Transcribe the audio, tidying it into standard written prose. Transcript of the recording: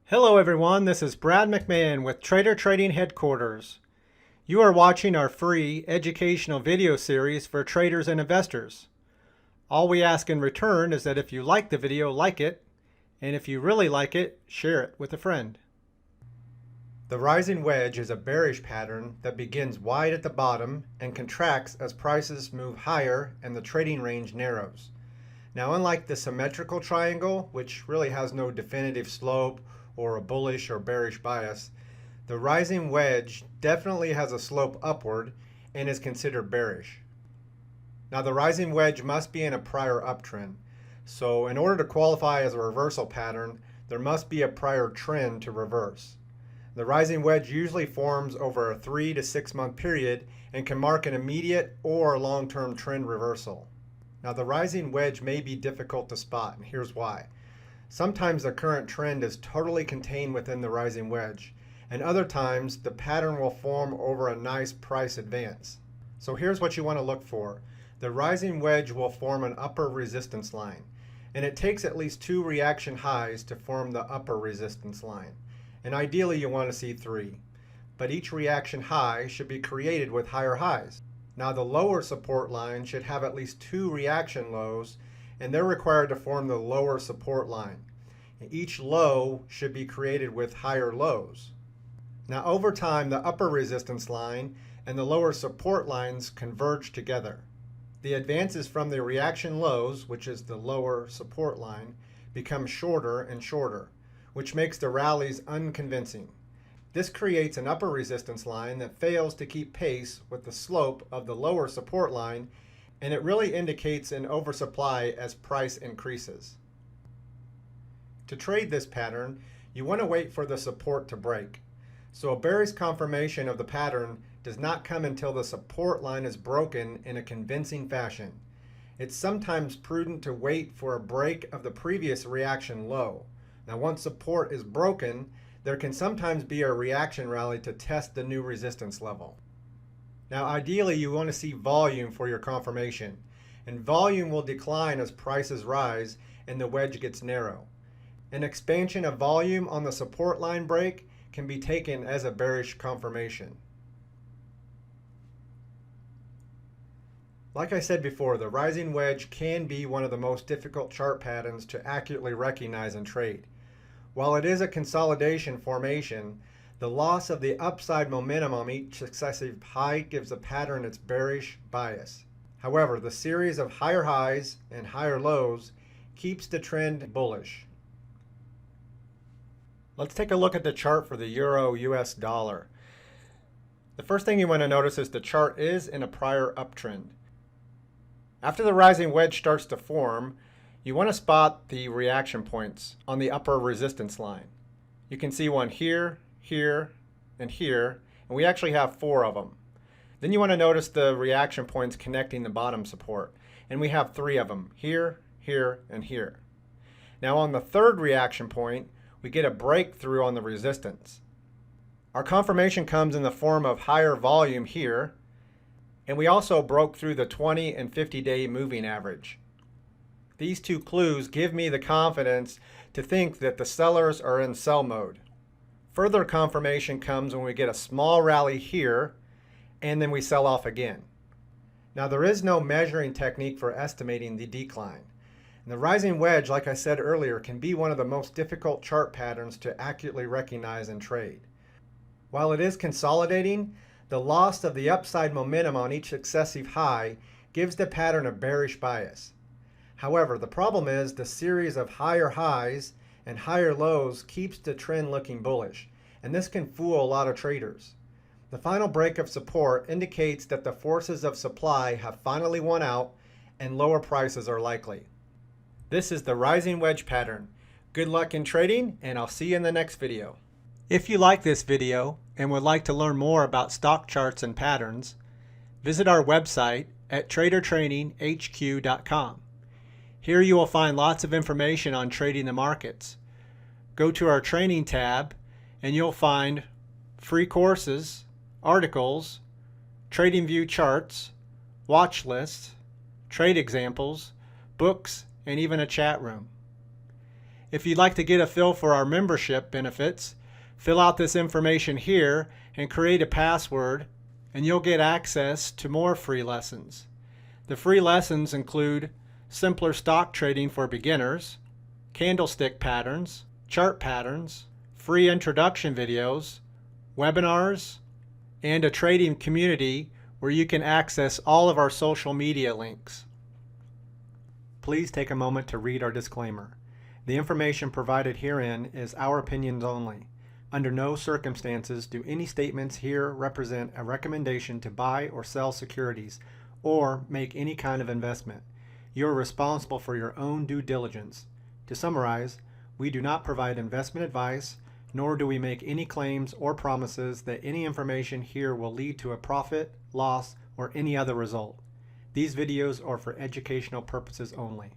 Hello everyone, this is Brad McMahon with Trader Trading Headquarters. You are watching our free educational video series for traders and investors. All we ask in return is that if you like the video, like it, and if you really like it, share it with a friend. The rising wedge is a bearish pattern that begins wide at the bottom and contracts as prices move higher and the trading range narrows. Now, unlike the symmetrical triangle, which really has no definitive slope or a bullish or bearish bias, the rising wedge definitely has a slope upward and is considered bearish. Now, the rising wedge must be in a prior uptrend. So in order to qualify as a reversal pattern, there must be a prior trend to reverse. The rising wedge usually forms over a 3 to 6 month period and can mark an immediate or long-term trend reversal. Now, the rising wedge may be difficult to spot, and here's why. Sometimes the current trend is totally contained within the rising wedge, and other times the pattern will form over a nice price advance. So here's what you want to look for. The rising wedge will form an upper resistance line, and it takes at least 2 reaction highs to form the upper resistance line. And ideally you want to see 3. But each reaction high should be created with higher highs. Now the lower support line should have at least 2 reaction lows, and they're required to form the lower support line. Each low should be created with higher lows. Now over time, the upper resistance line and the lower support lines converge together. The advances from the reaction lows, which is the lower support line, become shorter and shorter, which makes the rallies unconvincing. This creates an upper resistance line that fails to keep pace with the slope of the lower support line, and it really indicates an oversupply as price increases. To trade this pattern, you want to wait for the support to break. So a bearish confirmation of the pattern does not come until the support line is broken in a convincing fashion. It's sometimes prudent to wait for a break of the previous reaction low. Now, once support is broken, there can sometimes be a reaction rally to test the new resistance level. Now, ideally, you want to see volume for your confirmation, and volume will decline as prices rise and the wedge gets narrow. An expansion of volume on the support line break can be taken as a bearish confirmation. Like I said before, the rising wedge can be one of the most difficult chart patterns to accurately recognize and trade. While it is a consolidation formation, the loss of the upside momentum on each successive high gives the pattern its bearish bias. However, the series of higher highs and higher lows keeps the trend bullish. Let's take a look at the chart for the Euro-US dollar. The first thing you want to notice is the chart is in a prior uptrend. After the rising wedge starts to form, you want to spot the reaction points on the upper resistance line. You can see one here, here, and here, and we actually have 4 of them. Then you want to notice the reaction points connecting the bottom support, and we have 3 of them, here, here, and here. Now on the third reaction point, we get a breakthrough on the resistance. Our confirmation comes in the form of higher volume here, and we also broke through the 20 and 50-day moving average. These 2 clues give me the confidence to think that the sellers are in sell mode. Further confirmation comes when we get a small rally here, and then we sell off again. Now there is no measuring technique for estimating the decline. And the rising wedge, like I said earlier, can be one of the most difficult chart patterns to accurately recognize and trade. While it is consolidating, the loss of the upside momentum on each successive high gives the pattern a bearish bias. However, the problem is the series of higher highs and higher lows keeps the trend looking bullish, and this can fool a lot of traders. The final break of support indicates that the forces of supply have finally won out and lower prices are likely. This is the rising wedge pattern. Good luck in trading, and I'll see you in the next video. If you like this video and would like to learn more about stock charts and patterns, visit our website at tradertraininghq.com. Here you will find lots of information on trading the markets. Go to our training tab and you'll find free courses, articles, TradingView charts, watch lists, trade examples, books, and even a chat room. If you'd like to get a feel for our membership benefits, fill out this information here and create a password, and you'll get access to more free lessons. The free lessons include simpler stock trading for beginners, candlestick patterns, chart patterns, free introduction videos, webinars, and a trading community where you can access all of our social media links. Please take a moment to read our disclaimer. The information provided herein is our opinions only. Under no circumstances do any statements here represent a recommendation to buy or sell securities or make any kind of investment. You are responsible for your own due diligence. To summarize, we do not provide investment advice, nor do we make any claims or promises that any information here will lead to a profit, loss, or any other result. These videos are for educational purposes only.